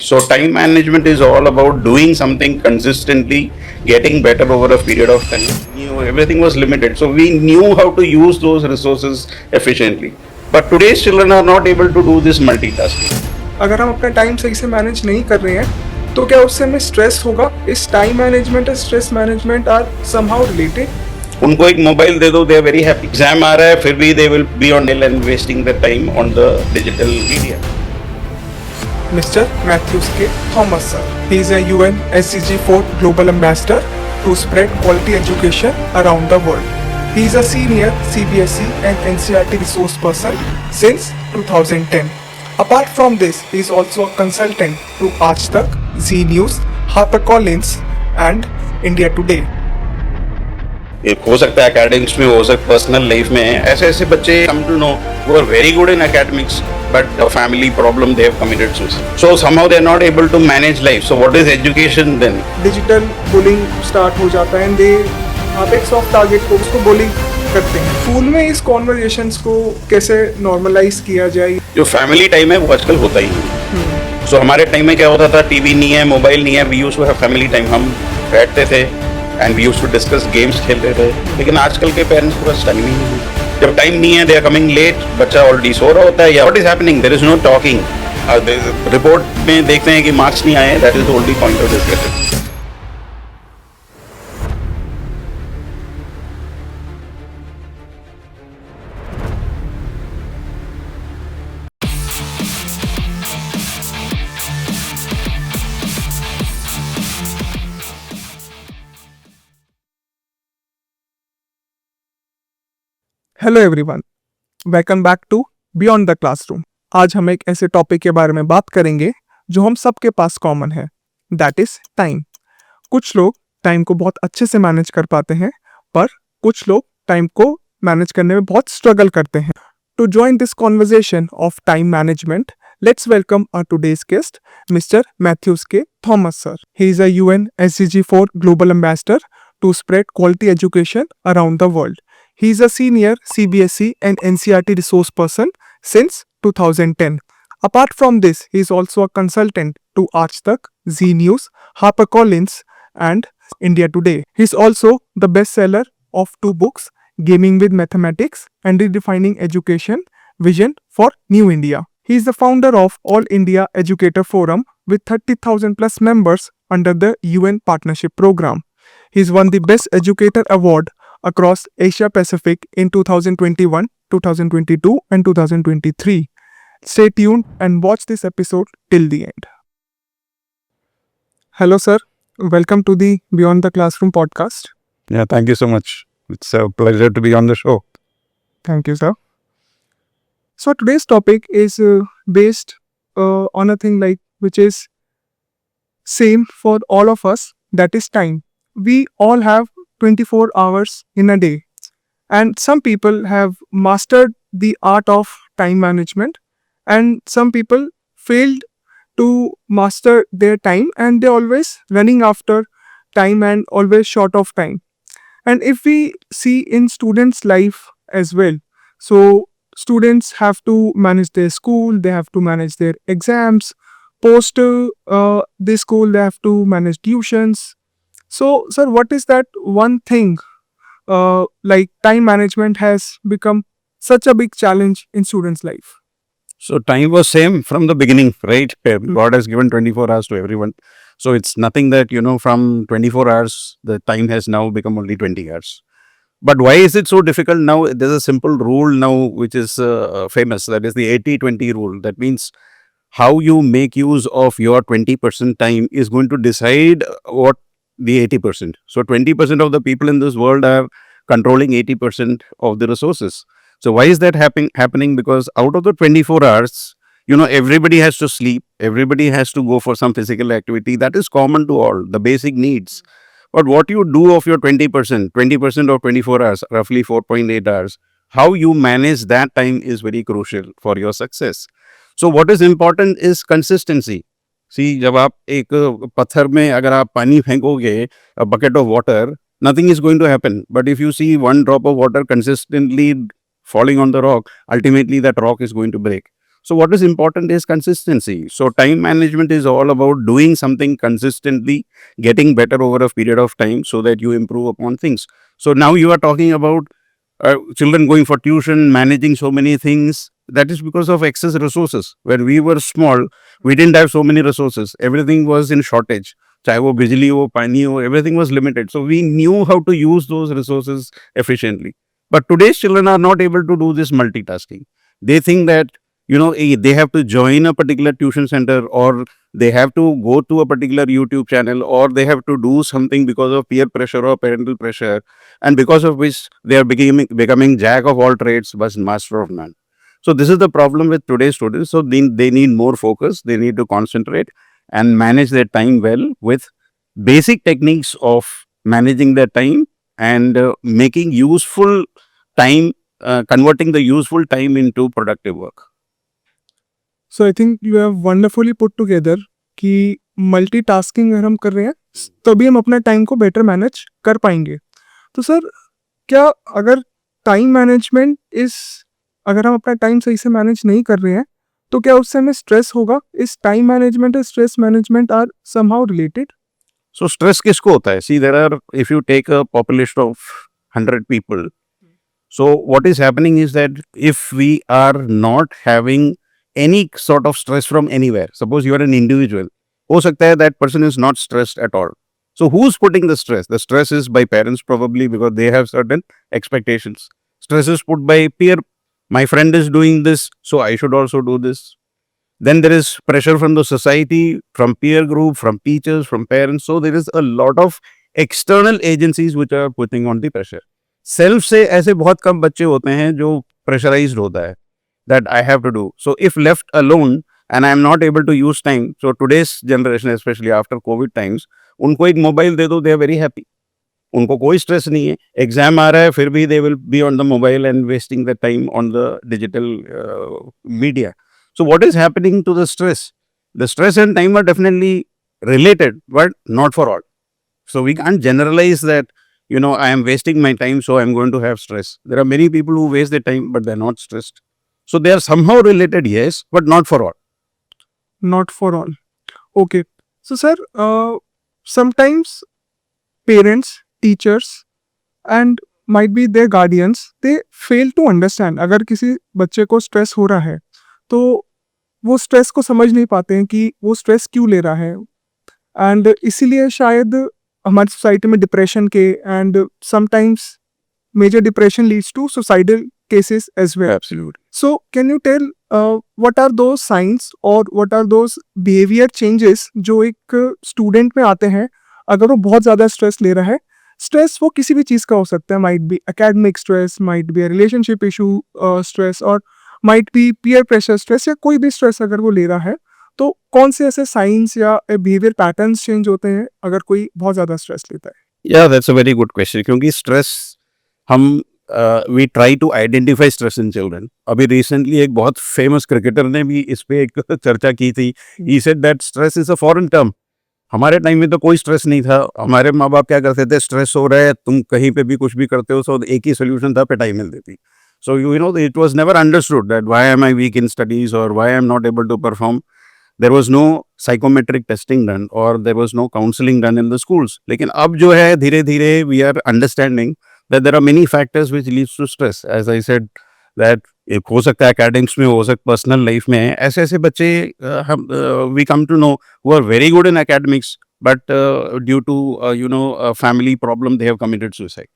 So time management is all about doing something consistently, getting better over a period of time. Everything was limited, so we knew how to use those resources efficiently. But today's children are not able to do this multitasking. अगर हम अपना time सही से manage नहीं कर रहे हैं तो क्या उससे हमें स्ट्रेस होगा? इस टाइम मैनेजमेंट और stress management are somehow related. उनको एक मोबाइल दे दो, they are very happy. Exam आ रहा है फिर भी they will be on deal and wasting the time on the digital media. Mr. Matthews K. Thomas sir. He is a UN SCG4 Global Ambassador to spread quality education around the world. He is a senior CBSE and NCERT resource person since 2010. Apart from this, he is also a consultant to Aaj Tak, Zee News, HarperCollins and India Today. एक हो सकता है academics में, हो सकता है personal life में। ऐसे ऐसे बच्चे come to know who are very good in academics but a family problem they have committed suicide. So somehow they are not able to manage life. So what is education then? Digital bullying start हो जाता है and they apex of target को उसको bullying करते हैं। School में इस conversations को कैसे नॉर्मलाइज किया जाए? जो फैमिली टाइम है वो आजकल होता ही नहीं। सो हमारे टाइम में क्या होता था, टीवी नहीं है, मोबाइल नहीं है, we used to have family time. हम बैठते थे and we used to discuss games, खेलते थे। लेकिन आजकल के पेरेंट्स के पास टाइम ही नहीं है। जब टाइम नहीं है, दे आर कमिंग लेट, बच्चा ऑलरेडी सो रहा होता है या what is happening, there is no talking. Report में देखते हैं कि मार्क्स नहीं आए, that is the only point of discussion. Hello everyone, welcome back to beyond the classroom. आज हम एक ऐसे टॉपिक के बारे में बात करेंगे जो हम सबके पास कॉमन है, दैट इज टाइम। कुछ लोग टाइम को बहुत अच्छे से मैनेज कर पाते हैं, पर कुछ लोग टाइम को मैनेज करने में बहुत स्ट्रगल करते हैं। To join this conversation of time management, let's welcome our today's guest mister Matthews K Thomas sir. He is a UN SCG4 Global Ambassador to spread quality education around the world. He is a senior CBSE and NCERT resource person since 2010. Apart from this, he is also a consultant to Aaj Tak, Zee News, HarperCollins and India Today. He is also the bestseller of 2 books, Gaming with Mathematics and Redefining Education Vision for New India. He is the founder of All India Educator Forum with 30,000 plus members under the UN Partnership Program. He has won the Best Educator Award across Asia Pacific in 2021, 2022 and 2023. Stay tuned and watch this episode till the end. Hello sir, welcome to the Beyond the Classroom podcast. Yeah, thank you so much. It's a pleasure to be on the show. Thank you sir. So today's topic is based on a thing like which is same for all of us, that is time. We all have 24 hours in a day, and some people have mastered the art of time management and some people failed to master their time and they're always running after time and always short of time. And if we see in students life as well, so students have to manage their school, they have to manage their exams, post the school they have to manage tuitions. So, sir, what is that one thing like time management has become such a big challenge in students' life? So time was same from the beginning, right? God has given 24 hours to everyone. So it's nothing that, from 24 hours, the time has now become only 20 hours. But why is it so difficult now? There's a simple rule now which is famous. That is the 80-20 rule. That means how you make use of your 20% time is going to decide what the 80%. So 20% of the people in this world are controlling 80% of the resources. So why is that happening? Because out of the 24 hours, everybody has to sleep, everybody has to go for some physical activity. That is common to all, the basic needs. But what you do of your 20% of 24 hours, roughly 4.8 hours, how you manage that time is very crucial for your success. So what is important is consistency. See जब आप एक पत्थर में अगर आप पानी फेंकोगे, bucket of water, nothing is going to happen. But if you see one drop of water consistently falling on the rock, ultimately that rock is going to break. So what is important is consistency. So time management is all about doing something consistently, getting better over a period of time so that you improve upon things. So now you are talking about children going for tuition, managing so many things. That is because of excess resources. When we were small, we didn't have so many resources. Everything was in shortage. चाहे वो बिजली हो, पानी हो, everything was limited. So we knew how to use those resources efficiently. But today's children are not able to do this multitasking. They think that, they have to join a particular tuition center, or they have to go to a particular YouTube channel, or they have to do something because of peer pressure or parental pressure, and because of which they are becoming jack of all trades but master of none. So this is the problem with today's students. So they need more focus. They need to concentrate and manage their time well with basic techniques of managing their time and making useful time, converting the useful time into productive work. So I think you have wonderfully put together कि multitasking अगर हम कर रहे हैं तभी हम अपना time को बेटर मैनेज कर पाएंगे. तो सर क्या अगर टाइम मैनेजमेंट अगर हम अपना टाइम सही से मैनेज नहीं कर रहे हैं तो क्या उससे हमें स्ट्रेस होगा? इस टाइम मैनेजमेंट और stress management are somehow related? So stress किसको होता है? See, if you take a population of 100 people, so what is happening is that if we are not having any sort of stress from anywhere, suppose you are an individual, हो सकता है that person is not stressed at all. So who's putting the stress? The stress is by parents probably because they have certain expectations. Stress is put by peer. My friend is doing this, so I should also do this. Then there is pressure from the society, from peer group, from teachers, from parents. So there is a lot of external agencies which are putting on the pressure. Self से ऐसे बहुत कम बच्चे होते हैं जो pressurized होता है that I have to do. So if left alone and I am not able to use time, so today's generation, especially after COVID times, उनको एक मोबाइल दे दो, they are very happy. उनको कोई स्ट्रेस नहीं है. एग्जाम आ रहा है फिर भी they will be on the mobile and wasting the time on the digital media. So what is happening to the stress? The stress and time are definitely related, but not for all. So we can't generalize that, I am wasting my time, so I'm going to have stress. There are many people who waste their time, but they're not stressed. So they are somehow related, yes, but not for all. Not for all. Okay. So sir, sometimes parents, teachers and might be their guardians, they fail to understand. अगर किसी बच्चे को stress हो रहा है तो वो stress को समझ नहीं पाते हैं कि वो स्ट्रेस क्यों ले रहा है, एंड इसीलिए शायद हमारी सोसाइटी में डिप्रेशन के and sometimes major depression leads to suicidal cases as well. Absolutely. So can you tell what are those signs or what are those behavior changes जो एक स्टूडेंट में आते हैं अगर वो बहुत ज़्यादा स्ट्रेस ले रहा है? स्ट्रेस वो किसी भी चीज़ का हो सकता है, might be academic stress, might be relationship issue stress, और might be peer pressure stress, या कोई भी स्ट्रेस अगर वो ले रहा है तो कौन से ऐसे साइंस या बिहेवियर पैटर्न्स चेंज होते हैं अगर कोई बहुत ज़्यादा स्ट्रेस लेता है? Yeah, that's a very good question. क्योंकि stress हम we try to identify stress in children. अभी recently एक बहुत famous cricketer ने भी इस पे एक चर्चा की थी. He said that stress is a foreign term. हमारे टाइम में तो कोई स्ट्रेस नहीं था. हमारे माँ बाप क्या करते थे, स्ट्रेस हो रहा है तुम कहीं पे भी कुछ भी करते हो, so एक ही सोल्यूशन था, पिटाई मिल देती. So it was never understood that why am I weak in studies or why I am not able to perform. There was no psychometric testing done or there was no counseling done in the schools. लेकिन अब जो है धीरे धीरे we are understanding that there are many factors which leads to stress. As I said that एक हो सकता है academics में, हो सकता है personal life में. ऐसे ऐसे बच्चे we come to know who are very good in academics but due to a family problem they have committed suicide.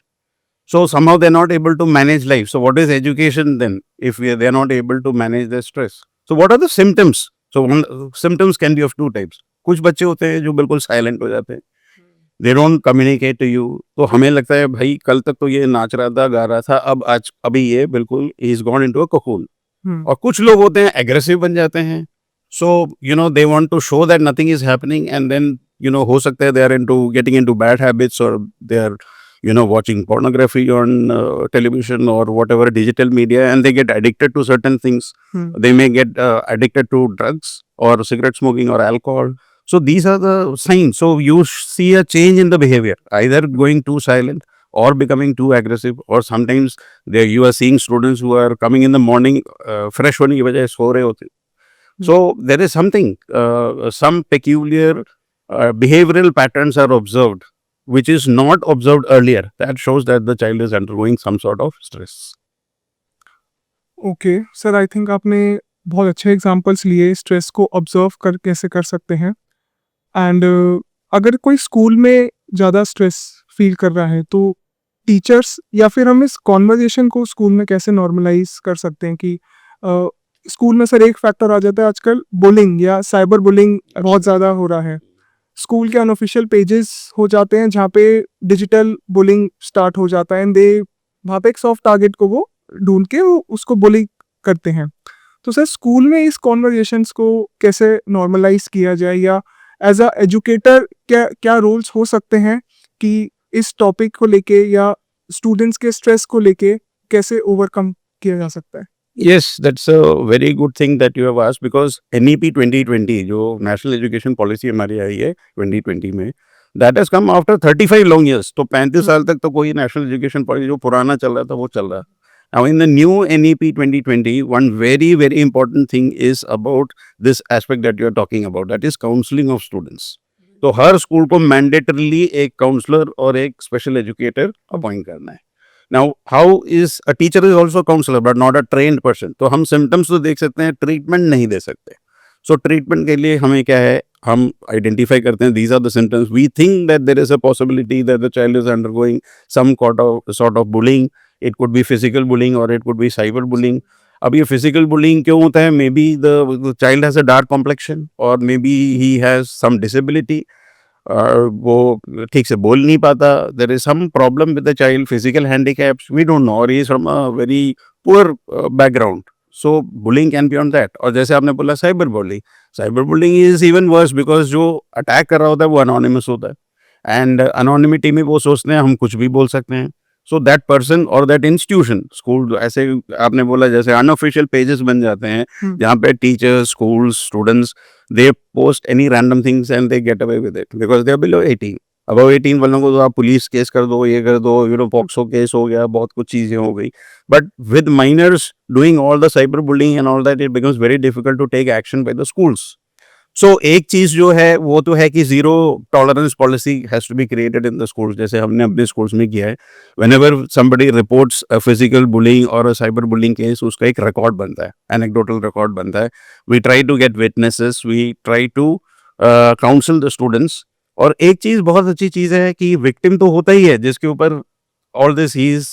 So somehow they're not able to manage life. So what is education then if they're not able to manage their stress? So what are the symptoms? So symptoms can be of two types. कुछ बच्चे होते हैं जो बिल्कुल silent हो जाते हैं. They don't communicate to you. तो हमें लगता है भाई कल तक तो ये नाच रहा था, गा रहा था, अभी ये बिल्कुल he is gone into a cocoon. और कुछ लोग होते हैं एग्रेसिव बन जाते हैं. So they want to show that nothing is happening and then हो सकता है they are getting into bad habits or they are watching pornography on television or whatever digital media, and they get addicted to certain things. They may get addicted to drugs or cigarette smoking or alcohol. So these are the signs. So you see a change in the behavior, either going too silent or becoming too aggressive, or sometimes there you are seeing students who are coming in the morning fresh होने की वजह सो रहे होते. So there is something, some peculiar behavioral patterns are observed, which is not observed earlier. That shows that the child is undergoing some sort of stress. Okay sir, I think आपने बहुत अच्छे examples लिए stress को observe कर कैसे कर सकते हैं. एंड अगर कोई स्कूल में ज़्यादा स्ट्रेस फील कर रहा है तो टीचर्स या फिर हम इस कॉन्वर्जेशन को स्कूल में कैसे नॉर्मलाइज कर सकते हैं कि स्कूल में सर एक फैक्टर आ जाता है आजकल, बुलिंग या साइबर बुलिंग बहुत ज़्यादा हो रहा है. स्कूल के अनऑफिशियल पेजेस हो जाते हैं जहाँ पे डिजिटल बुलिंग स्टार्ट हो जाता है एंड दे वहाँ पे एक सॉफ्ट टारगेट को वो ढूंढ के वो उसको बुली करते हैं. तो सर स्कूल में इस कॉन्वर्जेशंस को कैसे नॉर्मलाइज किया जाए, या एज अ एजुकेटर क्या क्या रोल्स हो सकते हैं कि इस टॉपिक को लेके या स्टूडेंट्स के स्ट्रेस को लेके कैसे ओवरकम किया जा सकता है? Yes, that's a very good thing that you have asked, because NEP 2020 जो नेशनल एजुकेशन पॉलिसी हमारी आई है 2020 में, that has come after 35 long years. तो 35 साल तक तो कोई नेशनल एजुकेशन पॉलिसी जो पुराना चल रहा था वो चल रहा. Now in the new NEP 2020, one very important thing is about this aspect that you are talking about, that is counseling of students. तो हर स्कूल को मैंडेटरली एक काउंसलर और एक स्पेशल एजुकेटर अपॉइंट करना है. Now, how is a teacher is also a counselor but not a trained person. तो हम symptoms तो देख सकते हैं, ट्रीटमेंट नहीं दे सकते. So ट्रीटमेंट के लिए हमें क्या है, हम आइडेंटिफाई करते हैं these are the symptoms. We think that there is a possibility that the child is undergoing some sort of bullying. It could be physical bullying or it could be cyber bullying. अब ये physical bullying क्यों होता है? Maybe the child has a dark complexion, or maybe he has some disability. वो ठीक से बोल नहीं पाता. There is some problem with the child, physical handicaps, we don't know, और he is from a very poor background. So bullying can be on that. और जैसे आपने बोला cyber bullying is even worse, because जो attack कर रहा होता है वो अनोनिमस होता है, एंड अनोनिमिटी में वो सोचते हैं हम कुछ भी बोल सकते हैं. सो दैट पर्सन और दैट इंस्टीट्यूशन, स्कूल, ऐसे आपने बोला जैसे अनऑफिशियल पेजेस बन जाते हैं जहाँ पे teachers, schools, students, they post any random things and they get away with it because they are below 18. Above 18 वालों को तो आप पुलिस केस कर दो, ये कर दो, पॉक्सो केस हो गया, बहुत कुछ चीजें हो गई. But with minors doing all the cyberbullying and all that, it becomes very difficult to take action by the schools. So एक चीज जो है वो तो है कि zero tolerance policy has to be created in the schools, जैसे हमने अपने स्कूल्स में किया है. whenever somebody reports a physical bullying or a cyber bullying case, उसका एक रिकॉर्ड बनता है, एनेक्डोटल रिकॉर्ड बनता है. we try to get witnesses, we try to counsel the students. और एक चीज बहुत अच्छी चीज है कि विक्टिम तो होता ही है जिसके ऊपर all this he is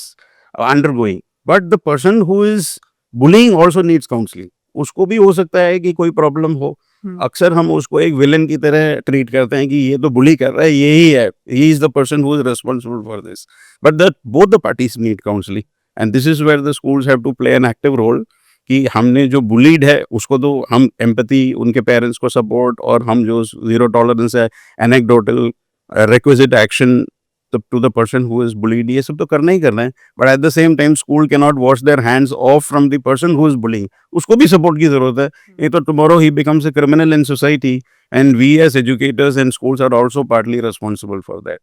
undergoing, but the person who is bullying also needs counseling. उसको भी हो सकता है कि कोई प्रॉब्लम हो. अक्सर हम उसको एक विलन की तरह ट्रीट करते हैं कि ये तो बुली कर रहा है, यही है, he is the person who is responsible for this. But that both the parties need counselling, and this is where the schools have to play an active role. कि हमने जो बुलीड है उसको तो हम एम्पैथी, उनके पेरेंट्स को support, और हम जो जीरो टॉलरेंस है, anecdotal, requisite action to the person who is bullied, ये सब तो करना ही करना है. But at the same time school can not wash their hands off from the person who is bullying. उसको भी सपोर्ट की जरूरत है. ये तो टुमारो ही becomes a criminal in society, and we as educators and schools are also partly responsible for that.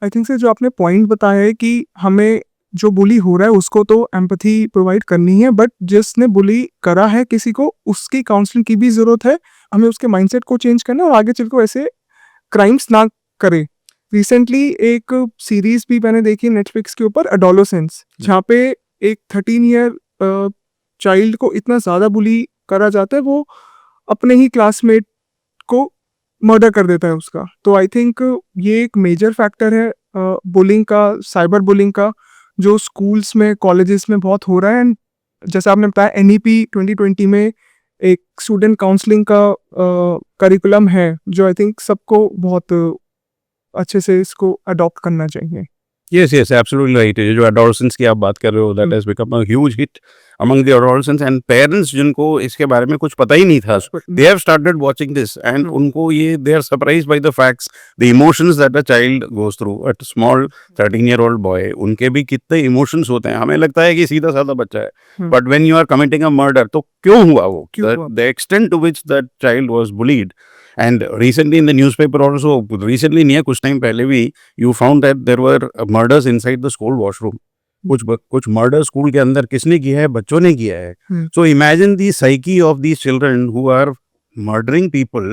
I think sir जो आपने पॉइंट बताया है कि हमें जो बुली हो रहा है उसको तो एम्पैथी प्रोवाइड करनी है, बट जिसने बुली करा है किसी को, उसकी काउंसलिंग की भी जरूरत है. हमें उसके माइंडसेट को चेंज करना है और आगे चल के ऐसे क्राइम्स ना करे. रिसेंटली एक सीरीज भी मैंने देखी नेटफ्लिक्स के ऊपर, एडोलेसेंस, जहाँ पे एक 13 ईयर चाइल्ड को इतना ज़्यादा बुली करा जाता है, वो अपने ही क्लासमेट को मर्डर कर देता है उसका. तो आई थिंक ये एक मेजर फैक्टर है बुलिंग का, साइबर बुलिंग का, जो स्कूल्स में, कॉलेजेस में बहुत हो रहा है. एंड जैसे आपने बताया NEP 2020 में एक स्टूडेंट काउंसलिंग का करिकुलम है, जो आई थिंक सबको बहुत अच्छे से इसको अडॉप्ट करना चाहिए. Yes, absolutely right. ये जो adolescents की आप बात कर रहे हो, that has become a huge hit among the adolescents, and parents जिनको इसके बारे में कुछ पता ही नहीं था, they have started watching this, and उनको ये they are surprised by the facts, the emotions that a child goes through. A small 13-year-old boy, उनके भी कितने emotions होते हैं. हमें लगता है कि सीधा साधा बच्चा है, but when you are committing a murder, तो क्यों हुआ वो? The extent to which that child was bullied And recently in the newspaper also, recently नहीं है, कुछ time पहले भी, you found that there were murders inside the school washroom. कुछ murder school के अंदर किसने किया है? बच्चों ने किया है. So imagine the psyche of these children who are murdering people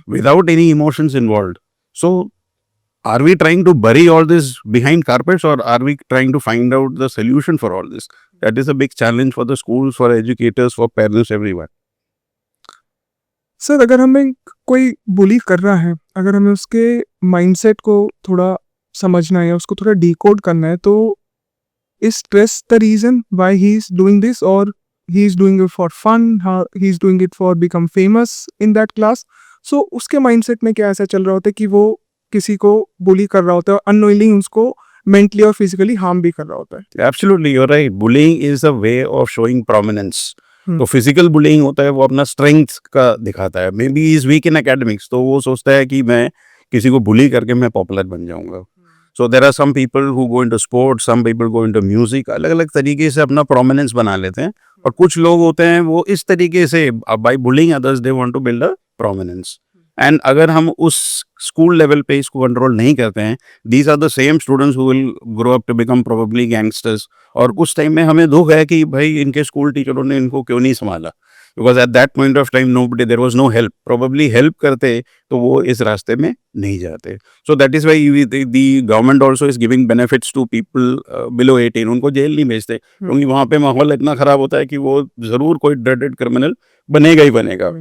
without any emotions involved. So are we trying to bury all this behind carpets, or are we trying to find out the solution for all this? That is a big challenge for the schools, for educators, for parents, everyone. Sir अगर हमें कोई बुली कर रहा है, अगर हमें उसके mindset को थोड़ा समझना है या उसको थोड़ा डिकोड करना है, तो is stress the reason why he is doing this, और he is doing it for fun, he is doing it for become famous in that class. So उसके माइंडसेट में क्या ऐसा चल रहा होता है कि वो किसी को बुली कर रहा होता है, अननोइंगली उसको मेंटली और फिजिकली हार्म भी कर रहा होता है. Absolutely, you're right. Bullying is a way of showing prominence. तो फिजिकल बुलिंग होता है, वो अपना स्ट्रेंथ का दिखाता है. May be is weak in academics, तो वो सोचता है कि मैं किसी को बुली करके मैं पॉपुलर बन जाऊंगा. So there are some people who go into sports, some people go into music, अलग अलग तरीके से अपना प्रोमिनेंस बना लेते हैं. और कुछ लोग होते हैं वो इस तरीके से by bullying others they want to build a prominence. And अगर हम उस स्कूल लेवल पे इसको कंट्रोल नहीं करते हैं, these are the same students who will grow up to become probably gangsters. और उस टाइम में हमें दुख है कि भाई इनके स्कूल टीचरों ने इनको क्यों नहीं संभाला, because at that point of time nobody, there was no help. Probably help करते तो वो इस रास्ते में नहीं जाते. So that is why the government also is giving benefits to people below 18. उनको जेल नहीं भेजते, क्योंकि वहाँ पे माहौल इतना खराब होता है कि वो जरूर कोई ड्रेडेड क्रिमिनल बनेगा ही बनेगा.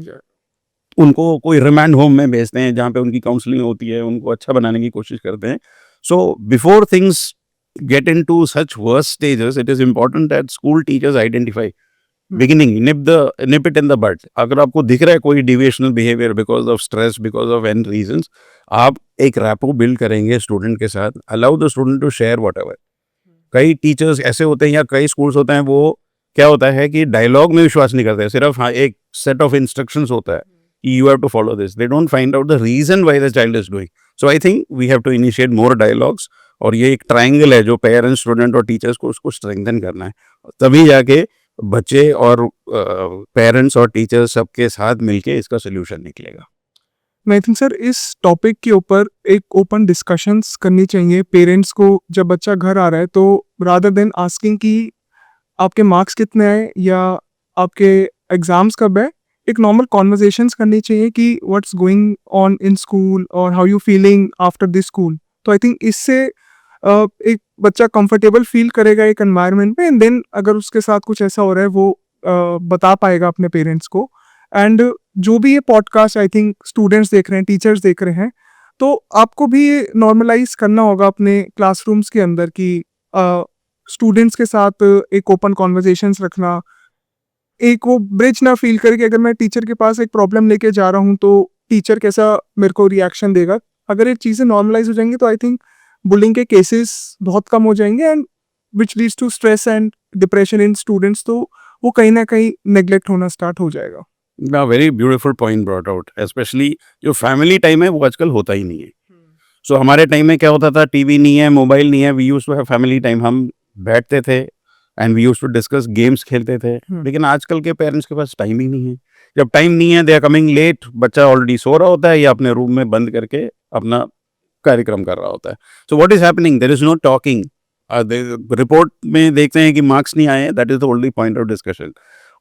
उनको कोई रिमांड होम में भेजते हैं जहाँ पे उनकी काउंसलिंग होती है, उनको अच्छा बनाने की कोशिश करते हैं. So before things get into such worse stages, it is important that school teachers identify beginning, nip it in the bud. अगर आपको दिख रहा है कोई deviational behavior because of stress, because of any reasons, आप एक rapport build करेंगे student के साथ. allow the student to share whatever. कई टीचर्स ऐसे होते हैं या कई स्कूल्स होते हैं, वो क्या होता है कि डायलॉग में विश्वास नहीं करते, सिर्फ हाँ एक सेट ऑफ इंस्ट्रक्शंस होता है कि you have to follow this. They don't find out the reason why the child is doing. So I think we have to initiate more dialogues. और ये एक ट्रायंगल है जो पेरेंट्स, स्टूडेंट और teachers को उसको स्ट्रेंथन करना है. तभी जाके बच्चे और पेरेंट्स और टीचर्स सबके साथ मिलके इसका सोल्यूशन निकलेगा. आई थिंक सर इस टॉपिक के ऊपर एक ओपन डिस्कशंस करनी चाहिए पेरेंट्स को. जब बच्चा घर आ रहा है तो रादर देन आस्किंग कि आपके मार्क्स कितने आए या आपके एग्जाम्स कब है, एक नॉर्मल कॉन्वर्जेशंस करनी चाहिए कि what's going on in school और how you feeling after this school. तो आई थिंक इससे एक बच्चा कंफर्टेबल फील करेगा एक एनवायरनमेंट में, एंड देन अगर उसके साथ कुछ ऐसा हो रहा है वो बता पाएगा अपने पेरेंट्स को. एंड जो भी ये पॉडकास्ट आई थिंक स्टूडेंट्स देख रहे हैं, टीचर्स देख रहे हैं, तो आपको भी ये नॉर्मलाइज करना होगा अपने क्लासरूम्स के अंदर कि स्टूडेंट्स के साथ एक ओपन कॉन्वर्जेशंस रखना, एक वो ब्रिज ना फील करके अगर मैं टीचर के पास एक प्रॉब्लम लेके जा रहा हूँ तो टीचर कैसा मेरे को रिएक्शन देगा. अगर ये चीज़ें नॉर्मलाइज हो जाएंगी तो आई थिंक बुलिंग के केसेस बहुत कम हो जाएंगे, and which leads to stress and depression in students. तो वो कहीं ना कहीं नेग्लेक्ट होना स्टार्ट हो जाएगा. Very beautiful point brought out. Specially जो फैमिली टाइम है वो आजकल होता ही नहीं है. सो हमारे टाइम में क्या होता था, टीवी नहीं है, मोबाइल नहीं है, we used to have family time. हम बैठते थे and we used to discuss, games खेलते थे. लेकिन आजकल के पेरेंट्स के पास टाइम ही नहीं है. जब टाइम नहीं है, दे आर कमिंग लेट, बच्चा ऑलरेडी सो रहा होता है या अपने रूम में बंद करके अपना कार्यक्रम कर रहा होता है. So what is happening, there is no talking. Report में देखते हैं कि मार्क्स नहीं आए, that is the only point of discussion.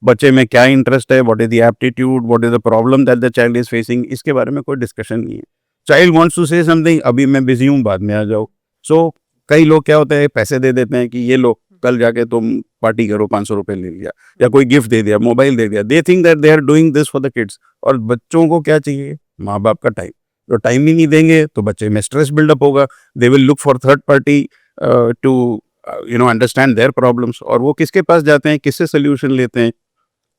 बच्चे में क्या इंटरेस्ट है, what is the aptitude, what is the problem that the child is facing, इसके बारे में कोई डिस्कशन नहीं है. Child wants to say something, अभी मैं बिजी हूँ, बाद में आ जाओ. सो कई लोग क्या होते हैं, पैसे दे देते हैं कि ये लो कल जाके तुम पार्टी करो, 500 रुपए ले लिया या कोई गिफ्ट दे दिया, मोबाइल दे दिया. They think that they are doing this for the kids. और बच्चों को क्या चाहिए, माँ बाप का टाइम. तो टाइम ही नहीं देंगे तो बच्चे में स्ट्रेस बिल्डअप होगा. They will look for third party to understand their problems. और वो किसके पास जाते हैं, किससे सोल्यूशन लेते हैं,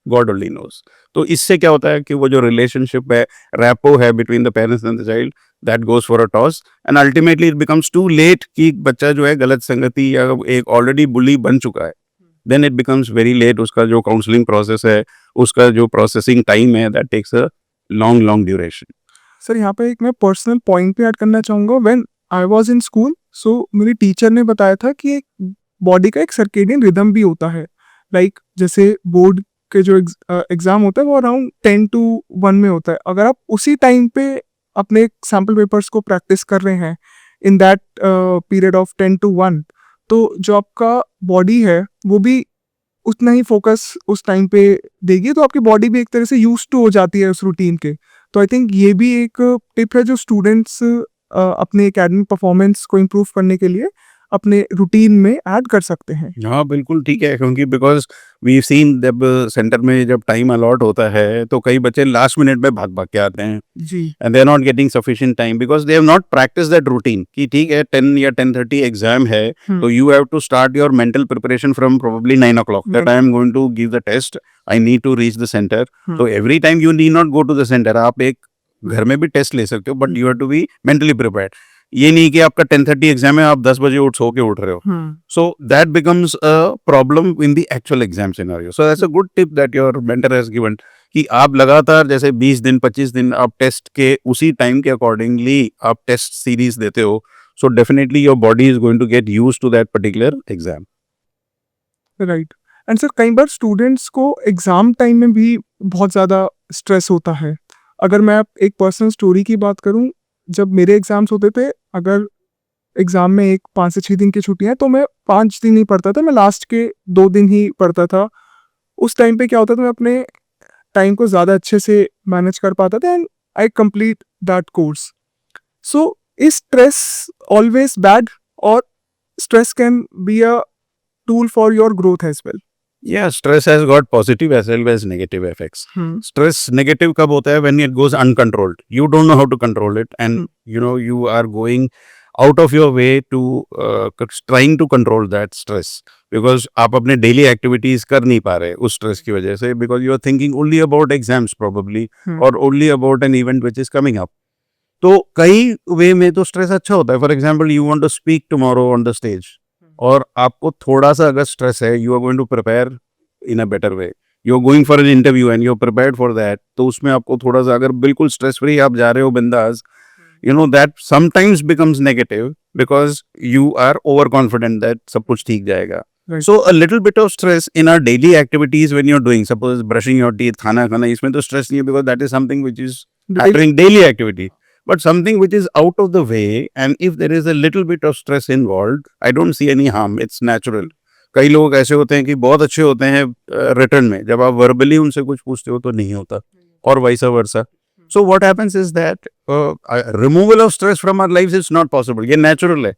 गॉड ओनली नोज. तो इससे क्या होता है कि वो जो रिलेशनशिप है, रैपो है between the parents and the child, that goes for a toss. And ultimately it becomes too late कि बच्चा जो है गलत संगति या एक ऑलरेडी बुली बन चुका है. Then it becomes very late. उसका जो काउंसलिंग प्रोसेस है, उसका जो प्रोसेसिंग टाइम है, that takes a long duration. Sir यहाँ पे एक मैं पर्सनल पॉइंट भी ऐड करना चाहूँगा. When I was in school, so मेरी टीचर ने बताया था कि एक बॉडी का एक सर्केडियन रिदम भी होता है. लाइक जैसे बोर्ड के जो एग्ज़ाम होता है वो अराउंड 10 to 1 में होता है। अगर आप उसी टाइम पे अपने सैम्पल पेपर्स को प्रैक्टिस कर रहे हैं in that period of 10 to 1, तो जो आपका बॉडी है वो भी उतना ही फोकस उस टाइम पे देगी, तो आपकी बॉडी भी एक तरह से यूज्ड टू हो जाती है उस रूटीन के। तो आई थिंक ये भी एक टिप है जो स्टूडेंट्स अपने एकेडमिक परफॉर्मेंस को इम्प्रूव करने के लिए अपने रूटीन में ऐड कर सकते हैं। हाँ बिल्कुल ठीक है, क्योंकि बिकॉज वी सीन जब सेंटर में जब टाइम अलॉट होता है तो कई बच्चे लास्ट मिनट में भाग भाग के आते हैं जी, and they are not getting sufficient time because they have not practice that routine कि ठीक है 10 या 10:30 एग्जाम है तो you have to start your mental preparation from probably 9 o'clock that I am going to give the test, I need to reach the centre. तो every time you need not go to the centre, आप एक घर में भी test ले सकते हो but you have to be mentally prepared. ये नहीं कि आपका 10:30 एग्जाम है आप 10 बजे सो के उठ रहे हो, so that becomes a problem in the actual exam scenario. So that's a good tip that your mentor has given कि आप लगातार जैसे 20 दिन 25 दिन आप टेस्ट के उसी टाइम के अकॉर्डिंगली आप टेस्ट सीरीज देते हो, so definitely your body is going to get used to that particular exam. Right. And sir कई बार स्टूडेंट्स को एग्ज़ाम टाइम में भी बहुत ज़्यादा स्ट्रेस होता है। अगर मैं एक पर्सनल स्टोरी की बात करूं, जब मेरे एग्ज़ाम्स होते थे, अगर एग्ज़ाम में एक 5 से 6 दिन की छुट्टियां हैं तो मैं 5 दिन ही पढ़ता था, मैं लास्ट के 2 दिन ही पढ़ता था। उस टाइम पे क्या होता था, मैं अपने टाइम को ज़्यादा अच्छे से मैनेज कर पाता था and I complete that course. So is stress always bad और stress can be a tool for your growth as well? Yeah, stress has got positive as well as negative effects. Stress negative कब होता है? When it goes uncontrolled. You don't know how to control it and you know you are going out of your way to trying to control that stress because आप अपने daily activities कर नहीं पा रहे उस stress की वजह से because you are thinking only about exams probably or only about an event which is coming up. तो कई वे में तो stress अच्छा होता है. For example, you want to speak tomorrow on the stage. और आपको थोड़ा सा अगर स्ट्रेस है, you are going to prepare in a better way, you are going for an interview and you are prepared for that, तो उसमें आपको थोड़ा सा अगर बिल्कुल स्ट्रेस फ्री आप जा रहे हो बिंदास, you know that sometimes becomes negative because you are over confident that सब कुछ ठीक जाएगा. So a little bit of stress in our daily activities when you are doing, suppose brushing your teeth, खाना खाना, इसमें तो स्ट्रेस नहीं है because that is something which is happening daily activity. But something which is out of the way, and if there is a little bit of stress involved, I don't see any harm. It's natural. कई लोग ऐसे होते हैं कि बहुत अच्छे होते हैं रिटर्न में, जब आप वर्बली उनसे कुछ पूछते हो तो नहीं होता, और वाइसा वर्सा. So what happens is that removal of stress from our lives is not possible. ये natural है.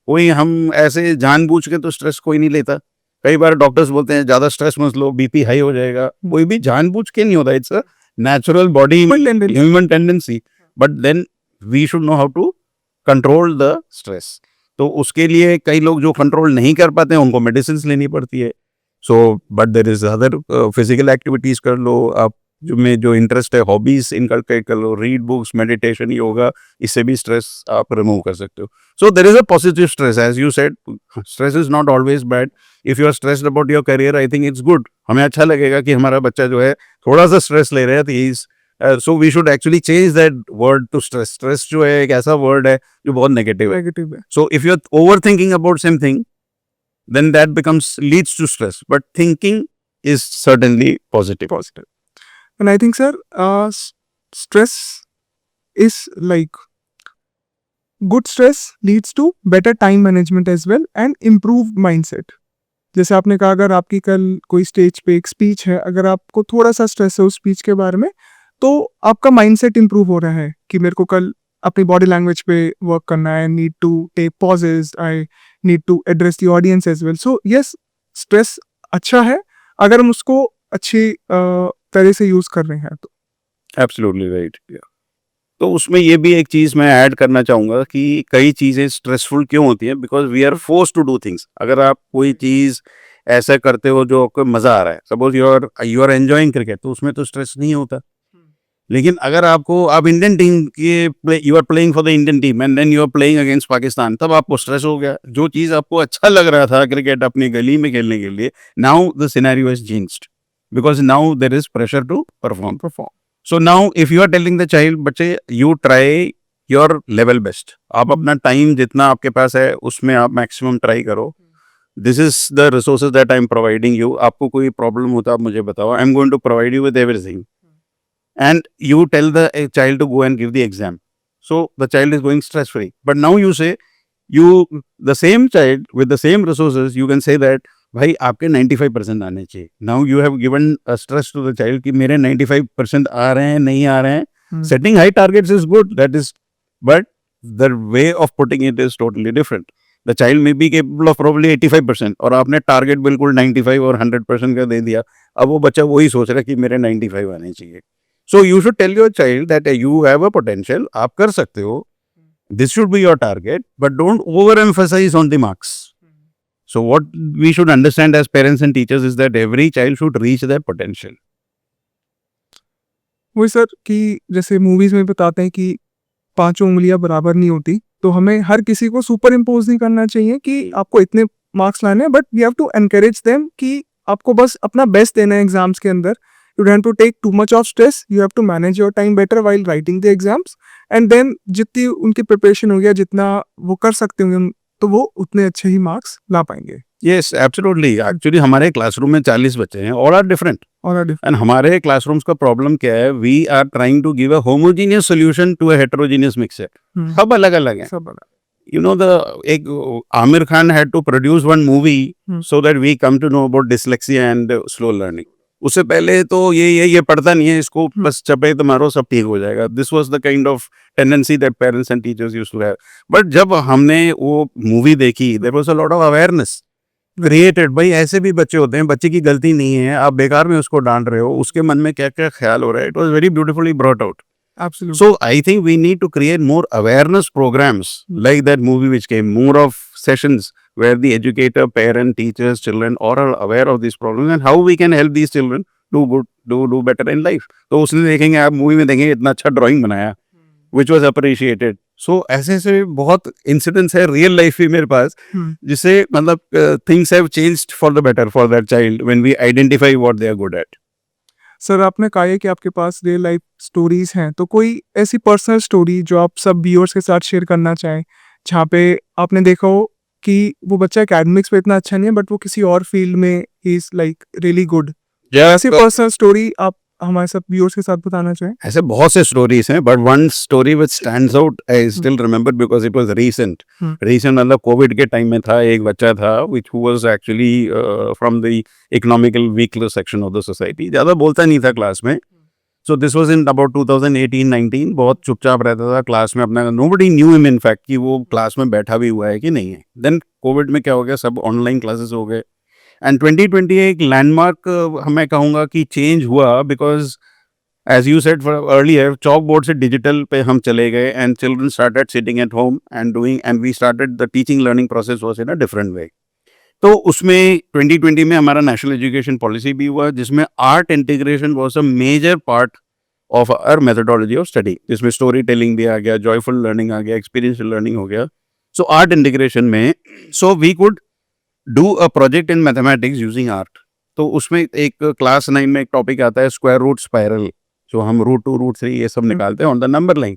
कोई हम ऐसे जानबूझ के तो स्ट्रेस कोई नहीं लेता. कई बार डॉक्टर्स बोलते हैं ज्यादा स्ट्रेस मत लो, बीपी हाई हो जाएगा. कोई भी जानबूझ के नहीं होता. It's a natural body human tendency. But then we should know how to control the stress. तो उसके लिए कई लोग जो कंट्रोल नहीं कर पाते हैं उनको मेडिसिन लेनी पड़ती है. So but there is other physical activities कर लो, आप जो इंटरेस्ट है हॉबीज इनकलकेट कर लो, रीड बुक्स, मेडिटेशन, योगा, इससे भी स्ट्रेस आप रिमूव कर सकते हो. So there is a positive stress. As you said, stress is not always bad. If you are stressed about your career, I think it's good. हमें अच्छा लगेगा कि हमारा बच्चा जो है थोड़ा सा स्ट्रेस ले रहा है, तो he is so we should actually change that word to stress. Stress जो है एक ऐसा word है जो बहुत negative है. So if you're overthinking about something, then that leads to stress. But thinking is certainly positive. And I think, sir, stress is like good stress leads to better time management as well and improved mindset. जैसे आपने कहा, अगर आपकी कल कोई stage पे एक speech है, अगर आपको थोड़ा सा स्ट्रेस है उस स्पीच के बारे में, तो आपका माइंडसेट इंप्रूव हो रहा है कि मेरे को कल अपनी बॉडी लैंग्वेज पे वर्क करना है, need to take pauses, I need to address the audience as well. So yes, stress अच्छा है अगर हम उसको अच्छी तरह से यूज कर रहे हैं तो. Absolutely right. तो उसमें ये भी एक चीज मैं ऐड करना चाहूंगा कि कई चीजें स्ट्रेसफुल क्यों होती हैं, because we are forced to do things. अगर आप कोई चीज ऐसा करते हो जो आपको मजा आ रहा है, suppose you are enjoying cricket, तो उसमें तो स्ट्रेस नहीं होता. लेकिन अगर आप इंडियन टीम के you are playing for the Indian team and then you are playing against Pakistan, तब आपको स्ट्रेस हो गया. जो चीज आपको अच्छा लग रहा था क्रिकेट अपनी गली में खेलने के लिए, now the scenario has changed because now there is pressure to perform. So now if you are telling the child, बच्चे, you try your level best. आप अपना टाइम जितना आपके पास है उसमें आप मैक्सिमम ट्राई करो. This is the resources that I am providing you, आपको कोई प्रॉब्लम होता है आप मुझे बताओ, I am going to provide you with everything, and you tell the child to go and give the exam, so the child is going stress free. But now you say, the same child with the same resources, you can say that भाई आपके 95% आने चाहिए. Now you have given a stress to the child कि मेरे 95% आ रहे हैं नहीं आ रहे हैं. Setting high targets is good, that is, but the way of putting it is totally different. The child may be capable of probably 85% और आपने target बिल्कुल 95 और 100% का दे दिया. अब वो बच्चा वही सोच रहा है कि मेरे 95 आने चाहिए. So you should tell your child that you have a potential, आप कर सकते हो. This should be your target, but don't overemphasize on the marks. So what we should understand as parents and teachers is that every child should reach their potential. वही sir कि जैसे movies में बताते हैं कि पांचों उंगलियां बराबर नहीं होती, तो हमें हर किसी को सुपर इम्पोज नहीं करना चाहिए कि आपको इतने मार्क्स लाने हैं, but we have to encourage them कि आपको बस अपना बेस्ट देना है एग्जाम्स के अंदर. You don't have to take too much of stress. You have to manage your time better while writing the exams. And then जितनी उनकी प्रिपरेशन हो गया, जितना वो कर सकते होंगे, तो वो उतने अच्छे ही मार्क्स ला पाएंगे. Yes, absolutely. Actually हमारे क्लासरूम में 40 बच्चे हैं, all are different. And हमारे क्लासरूम्स का प्रॉब्लम क्या है? We are trying to give a homogeneous solution to a heterogeneous mixture. सब अलग अलग हैं. सब अलग. You know, एक Amir Khan had to produce one movie so that we come to know about dyslexia and slow learning. उससे पहले तो ये पढ़ता नहीं है, इसको बस चपे तो मारो सब ठीक हो जाएगा. This was the kind of tendency that parents and teachers used to have. But जब हमने वो मूवी देखी, there was a lot of awareness created. भाई ऐसे भी बच्चे होते हैं, बच्चे की गलती नहीं है, आप बेकार में उसको डांट रहे हो, उसके मन में क्या क्या ख्याल हो रहा है. It was very beautifully brought out. Absolutely. So I think we need to create more awareness programs like that movie which came, more of sessions where the educator, parent, teachers, children all are aware of these problems and how we can help these children do good, do better in life. तो उसने देखेंगे, आप movie में देखेंगे इतना अच्छा drawing बनाया, which was appreciated. So ऐसे ऐसे बहुत इंसिडेंट्स है रियल लाइफ में मेरे पास, जिससे मतलब things have changed for the better for that child when we identify what they are good at. Sir आपने कहा है कि आपके पास रियल लाइफ स्टोरीज हैं, तो कोई ऐसी पर्सनल स्टोरी जो आप सब व्यूअर्स के साथ शेयर करना चाहें, जहाँ पे आपने देखा हो कि वो बच्चा एकेडमिक्स में इतना अच्छा नहीं है, बट वो किसी और फील्ड में he is like really good. ऐसी पर्सनल स्टोरी आप हमारे सब व्यूअर्स के साथ बताना चाहें? ऐसे बहुत से स्टोरीज हैं, but one story which stands out, I still remember because it was recent. मतलब कोविड के टाइम में था, एक बच्चा था which was actually from the economical weaker section of the society. ज़्यादा बोलता नहीं था क्लास में. So this was in about 2018-19. बहुत चुपचाप रहता था क्लास में अपना. Nobody knew him in fact कि वो क्लास में बैठा भी हुआ है कि नहीं है. देन कोविड में क्या हो गया, सब ऑनलाइन क्लासेस हो गए. एंड 2020 एक लैंडमार्क मैं कहूँगा कि चेंज हुआ, because as you said earlier, chalk board से डिजिटल पे हम चले गए and children started sitting at home and doing, and we started the teaching learning process was in a different way. तो उसमें 2020 में हमारा नेशनल एजुकेशन पॉलिसी भी हुआ, जिसमें art integration was a major part of our methodology of study, जिसमें storytelling भी आ गया, जॉयफुल लर्निंग आ गया, एक्सपीरियंशियल लर्निंग हो गया. सो आर्ट इंटीग्रेशन में so we could do a project in mathematics using art. तो उसमें एक क्लास 9 में एक टॉपिक आता है स्क्वायर रूट स्पाइरल, जो हम √2 √3 ये सब निकालते हैं ऑन द नंबर लाइन.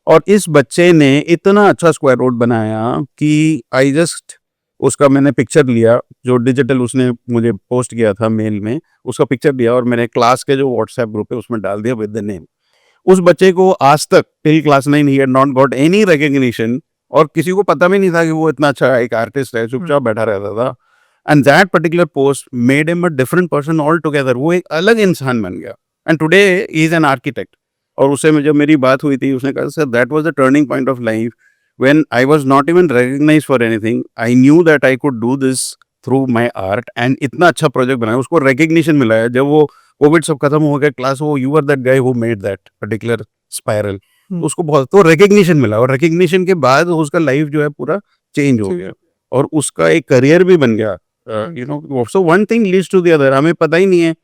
और इस बच्चे ने इतना अच्छा स्क्वायर रूट बनाया कि आई जस्ट उसका मैंने पिक्चर लिया, जो डिजिटल उसने मुझे पोस्ट किया था मेल में, उसका पिक्चर लिया और मैंने क्लास के जो व्हाट्सएप ग्रुप है उसमें डाल दिया विद द नेम. उस बच्चे को आज तक till class 9 he had not got any recognition, और किसी को पता भी नहीं था कि वो इतना अच्छा एक आर्टिस्ट है, चुपचाप बैठा रहता था. And that particular post made him a different person all together. वो एक अलग इंसान बन गया and today he is an architect. और उससे जब मेरी बात हुई थी, उसने कहा sir that was the turning point of life when I was not even recognized for anything. I knew that I could do this through my art, and इतना अच्छा प्रोजेक्ट बनाया, उसको recognition मिला है. जब वो कोविड सब खत्म हो गया क्लास, वो you were that guy who made that particular spiral. उसको बहुत तो recognition मिला, और recognition के बाद उसका लाइफ जो है पूरा चेंज हो गया और उसका एक करियर भी बन गया. You know, so one thing leads to the other. हमें पता ही नहीं है.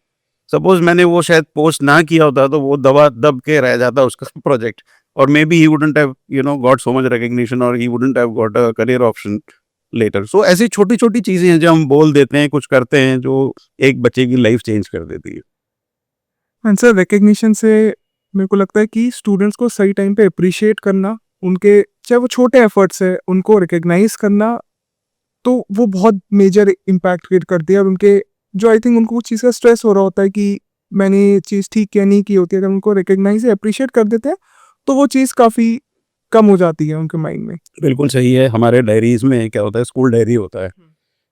सपोज मैंने वो शायद पोस्ट ना किया होता तो वो दब के रह जाता उसका project, or maybe he wouldn't have, you know, got so much recognition, or he wouldn't have got a career option later. So ऐसी छोटी छोटी चीजें हैं जो हम बोल देते हैं, कुछ करते हैं, जो एक बच्चे की लाइफ चेंज कर देती है. आंसर रिकग्निशन से मेरे को लगता है कि स्टूडेंट्स को सही टाइम पे अप्रिशिएट करना, उनके चाहे वो छोटे एफर्ट्स है उनको रिकग्नाइज करना तो वो बहुत मेजर इम्पैक्ट क्रिएट करती है। और उनके जो आई थिंक उनको उस चीज़ का स्ट्रेस हो रहा होता है कि मैंने ये चीज़ ठीक या नहीं की होती है, अगर उनको रिकग्नाइज या अप्रिशिएट कर देते हैं तो वो चीज़ काफ़ी कम हो जाती है उनके माइंड में। बिल्कुल सही है। हमारे डायरीज में क्या होता है, स्कूल डायरी होता है,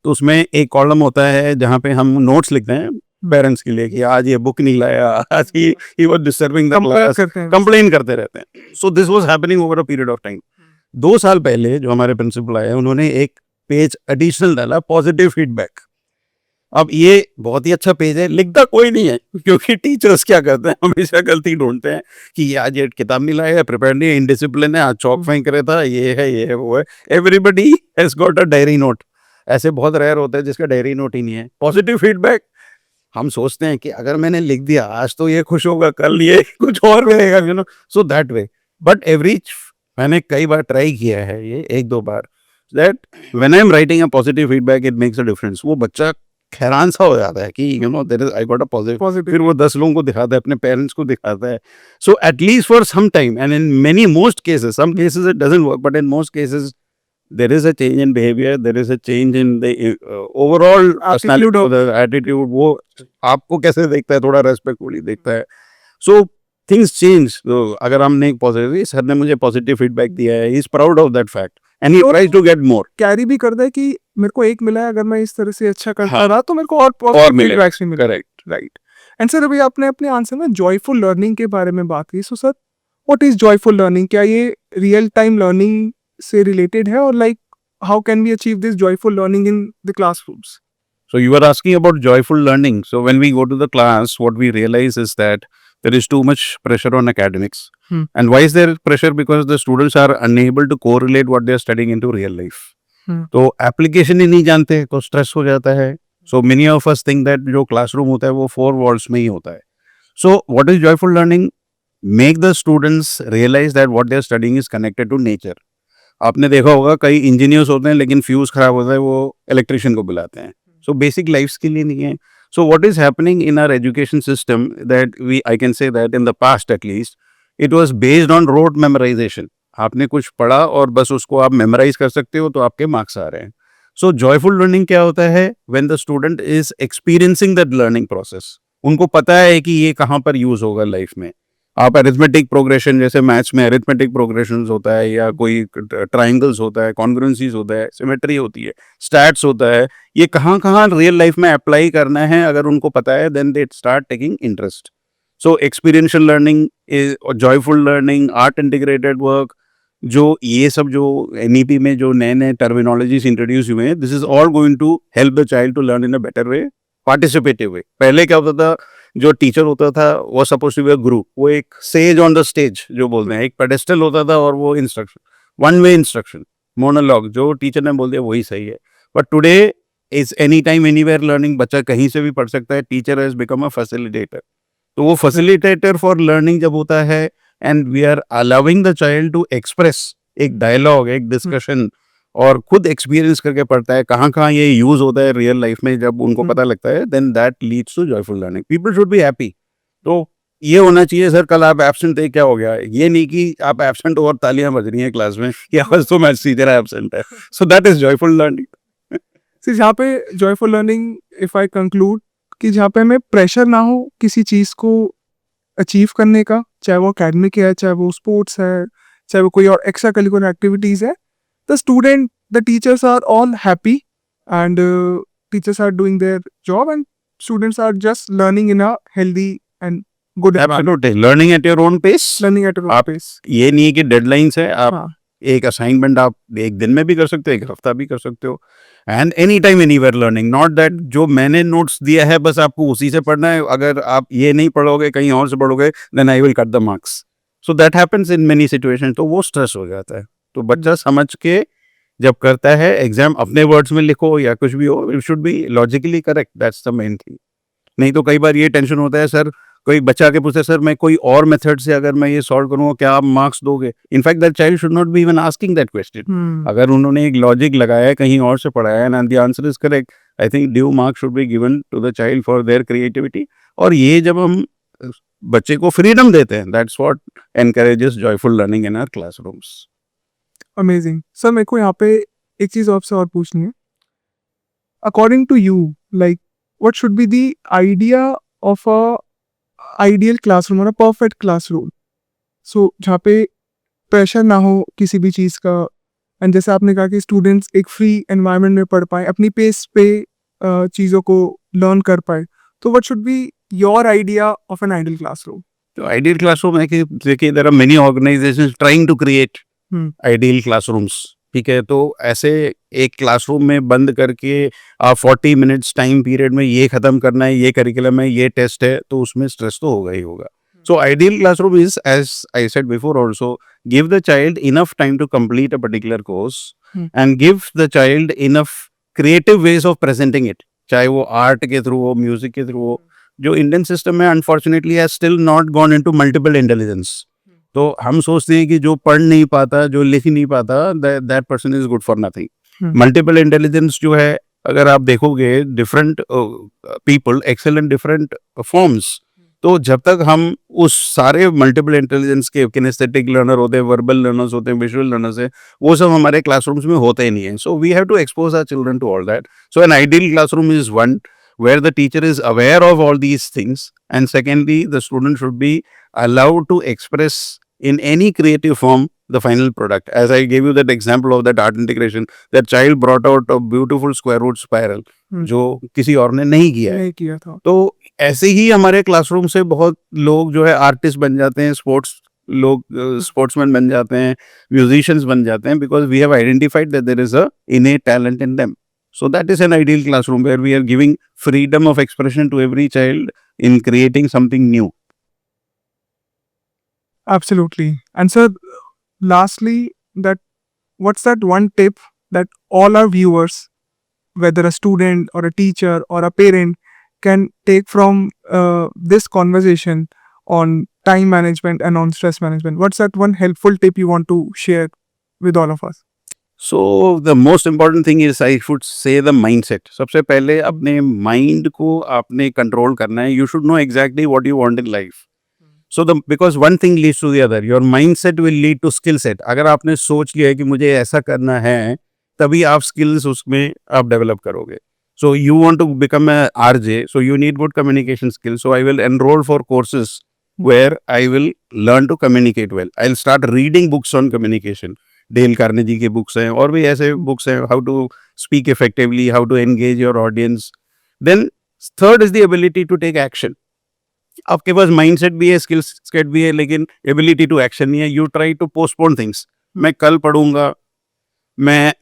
तो उसमें एक कॉलम होता है जहाँ पे हम नोट्स लिखते हैं पेरेंट्स के लिए कि आज ये बुक नहीं लाया, आज he was disturbing the compare class, करते हैं। कंप्लेन करते रहते हैं। So this was happening over a period of time. 2 साल पहले जो हमारे प्रिंसिपल आए, उन्होंने एक पेज एडिशनल डाला, पॉजिटिव फीडबैक। अब ये बहुत ही अच्छा पेज है, लिखता कोई नहीं है, क्योंकि टीचर्स क्या करते हैं, हमेशा गलती ढूंढते हैं कि ये आज ये किताब नहीं लाया, प्रिपेयर नहीं है, इनडिसिप्लिन है, आज चौक फेंक रहा था, ये है वो है। Everybody has got a diary note. ऐसे बहुत रेयर होते हैं जिसका डायरी नोट ही नहीं है। पॉजिटिव फीडबैक, हम सोचते हैं कि अगर मैंने लिख दिया आज तो ये खुश होगा, कल ये कुछ और मिलेगा, you know, so that way. But मैंने कई बार ट्राई किया है ये, 1-2 बार, that when I am writing a positive feedback it makes a difference. वो बच्चा हैरान सा हो जाता है कि you know there is I got a positive. Positive फिर वो 10 लोगों को दिखाता है, अपने पेरेंट्स को दिखाता है। So at least for some time, and in many most cases, some cases it doesn't work, but in most cases there is a change in behavior, there is a change in the overall personality of the attitude। वो आपको कैसे देखता है, थोड़ा respectfully देखता है। so things change। तो अगर हमने एक पॉजिटिव, सर ने मुझे पॉजिटिव फीडबैक दिया है, he is proud of that fact and he tries to get more। Carry भी करता है कि मेरे को 1 मिला है, अगर मैं इस तरह से अच्छा करता हाँ, रहा तो मेरे को और और पॉजिटिव मिले। फीडबैक्स भी मिले। करेक्ट। राइट। एंड सर अभी आपने अपने आंसर में जॉयफुल लर्निंग के बारे में बात की। So sir what is joyful learning? क्या ये रियल टाइम लर्निंग से रिलेटेड है, और like how can we achieve this joyful learning in the classrooms? So you were asking about joyful learning. So when we go to the class, what we realize is that there is too much pressure on academics. And why is there pressure? Because the students are unable to correlate what they are studying into real life. तो application ही नहीं जानते तो stress हो जाता है। So many of us think that जो classroom होता है वो 4 वॉल्स में ही होता है। So what is joyful learning? Make the students realise that what they are studying is connected to nature. आपने देखा होगा कई इंजीनियर्स होते हैं लेकिन फ्यूज खराब होता है, वो इलेक्ट्रिशियन को बुलाते हैं। सो बेसिक लाइफ स्किल ही नहीं है। So what is happening in our education system that we I can say that in the past at least it was based on rote memorisation. आपने कुछ पढ़ा और बस उसको आप मेमोराइज कर सकते हो तो आपके मार्क्स आ रहे हैं। सो जॉयफुल लर्निंग क्या होता है? When the student is experiencing that learning process. उनको पता है कि ये कहाँ पर यूज होगा लाइफ में। आप अरिथमेटिक प्रोग्रेशन, जैसे मैथ्स में अरिथमेटिक प्रोग्रेशन होता है, या कोई ट्राइंगल्स होता है, कॉन्ग्रुएंसीज होता है, सिमेट्री होती है, स्टैट्स होता है, ये कहाँ कहाँ रियल लाइफ में अप्लाई करना है अगर उनको पता है, then they start taking interest. So experiential learning is joyful learning, art integrated work, जो ये सब जो एनईपी में जो नए नए टर्मिनोलॉजीज इंट्रोड्यूस हुए हैं, this is all going to help the child to learn in a better way, participative way. पहले क्या होता था, जो टीचर होता था वो सपोज टू बी अ गुरु, वो एक सेज ऑन द स्टेज जो बोलते हैं, एक पेडेस्टल होता था, और वो instruction, one way instruction, monologue, जो टीचर ने बोल दिया वही सही है। But today is any time anywhere learning, बच्चा कहीं से भी पढ़ सकता है। Teacher has become a facilitator. तो वो फैसिलिटेटर फॉर लर्निंग जब होता है, and we are allowing the child to express, एक डायलॉग, एक डिस्कशन, और खुद एक्सपीरियंस करके पढ़ता है कहाँ कहाँ ये यूज होता है रियल लाइफ में, जब उनको पता लगता है, then that leads to joyful learning. People should be happy. तो ये होना चाहिए, सर कल आप एब्सेंट थे, क्या हो गया? ये नहीं कि आप एब्सेंट हो और तालियां बज रही हैं क्लास में कि आज तो मैथ सीधे एब्सेंट है। सो दैट इज जॉयफुल लर्निंग। सिर्फ जहाँ पे joyful learning, if I conclude, कि जहाँ पे हमें प्रेशर ना हो किसी चीज़ को अचीव करने का, चाहे वो एकेडमिक है, चाहे वो स्पोर्ट्स है, चाहे वो कोई और एक्स्ट्रा करिकुलर एक्टिविटीज़ है, the student, the teachers are all happy, and teachers are doing their job, and students are just learning in a healthy and good environment. Absolutely, learning at your own pace। Learning at your own pace. ये नहीं कि deadlines है, आप हाँ, एक assignment आप एक दिन में भी कर सकते हो, एक हफ्ता भी कर सकते हो, and any time anywhere learning. Not that जो मैंने नोट्स दिया है बस आपको उसी से पढ़ना है, अगर आप ये नहीं पढ़ोगे, कहीं और से पढ़ोगे, then I will cut the marks. So that happens in many situation. तो वो स्ट्रेस हो जाता है। तो बच्चा समझ के जब करता है, एग्जाम अपने वर्ड्स में लिखो या कुछ भी हो, it should be logically correct, that's the main thing. नहीं तो कई बार ये टेंशन होता है, सर कोई बच्चा के पूछे, सर मैं कोई और मेथड से अगर मैं ये सॉल्व करूंगा क्या आप मार्क्स दोगे? In fact that child should not be even asking that question. अगर उन्होंने एक लॉजिक लगाया है, कहीं और से पढ़ाया है, and the answer is correct, I think due marks should be given to the child for their creativity. और ये जब हम बच्चे को फ्रीडम देते हैं, that's what encourages joyful learning in our classrooms. Amazing. Sir मेरे को यहाँ पे एक चीज़ आपसे और पूछनी है according to you, like what should be the idea of a ideal classroom or a perfect classroom? So जहाँ पे प्रेशर ना हो किसी भी चीज़ का, एंड जैसे आपने कहा कि स्टूडेंट्स एक फ्री एनवायरनमेंट में पढ़ पाए, अपनी पेस पे चीज़ों को लर्न कर पाए, तो what should be your idea of an ideal classroom? तो आइडियल क्लासरूम है कि देखिए there are many organisations trying to create ideal classrooms, ठीक है। तो ऐसे एक क्लासरूम में बंद करके आप 40 मिनट्स टाइम पीरियड में ये खत्म करना है, ये करिकुलम है, ये टेस्ट है, तो उसमें स्ट्रेस तो होगा ही होगा। So ideal classroom is, as I said before also, give the child enough time to complete a particular course and give the child enough creative ways of presenting it, चाहे वो art के through हो, music के through हो। जो Indian system में unfortunately has still not gone into multiple intelligence. तो हम सोचते हैं कि जो पढ़ नहीं पाता, जो लिख नहीं पाता, that person is good for nothing. Multiple intelligence जो है, अगर आप देखोगे different people excel in different forms, तो जब तक हम उस सारे मल्टीपल इंटेलिजेंस के किनेस्थेटिक लर्नर होते हैं, वर्बल लर्नर्स होते हैं, विजुअल लर्नर्स है, वो सब हमारे क्लासरूम्स में होते ही नहीं है। So we have to expose our children to all that. So an ideal classroom is one where the teacher is aware of all these things, and secondly the student should be allowed to express in any creative form the final product. As I gave you that example of that art integration, that child brought out a beautiful square root spiral जो किसी और ने नहीं किया है। नहीं किया था। तो ऐसे ही हमारे क्लासरूम से बहुत लोग जो है आर्टिस्ट बन जाते हैं, स्पोर्ट्समैन बन जाते हैं, म्यूजिशियंस बन जाते हैं, because we have identified that there is an innate talent in them. So that is an ideal classroom where we are giving freedom of expression to every child in creating something new. Absolutely. And sir, lastly, that what's that one tip that all our viewers, whether a student or a teacher or a parent, can take from this conversation on time management and on stress management? What's that one helpful tip you want to share with all of us? So the most important thing is, I should say, the mindset. सबसे पहले अपने mind को आपने control करना है. You should know exactly what you want in life. So because one thing leads to the other. Your mindset will lead to skill set. अगर आपने सोच लिया है कि मुझे ऐसा करना है, तभी आप skills उसमें आप develop करोगे. So you want to become a RJ, so you need good communication skills. So I will enroll for courses where I will learn to communicate well. I'll start reading books on communication. Dale Carnegie के books हैं, और भी ऐसे books हैं, how to speak effectively, how to engage your audience. Then third is the ability to take action. आपके पास mindset भी है, स्किल सेट भी है, लेकिन एबिलिटी टू एक्शन नहीं है. You try to postpone things. मैं कल पढ़ूंगा, मैं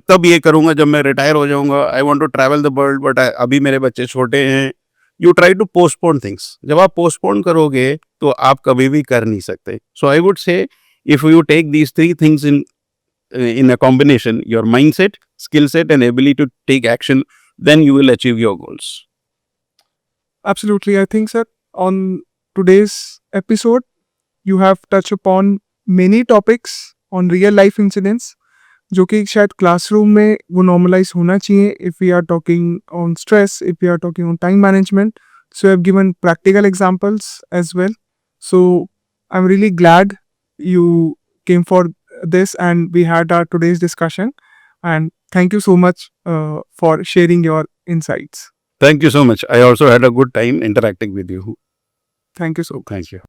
तब ये करूंगा जब मैं रिटायर हो जाऊंगा. I want to travel the world, but अभी मेरे बच्चे छोटे हैं. You try to postpone things. जब आप पोस्टपोन करोगे तो आप कभी भी कर नहीं सकते. So I would say, if you take these three things in a combination, your mindset, skill set and ability to take action, then you will achieve your goals. Absolutely. I think, sir, on today's episode, you have touched upon many topics on real life incidents, जो कि शायद classroom में वो normalize होना चाहिए. If we are talking on stress, if we are talking on time management, so you have given practical examples as well. So I'm really glad you came for this and we had our today's discussion, and thank you so much for sharing your insights. Thank you so much. I also had a good time interacting with you. Thank you so much. Thank you.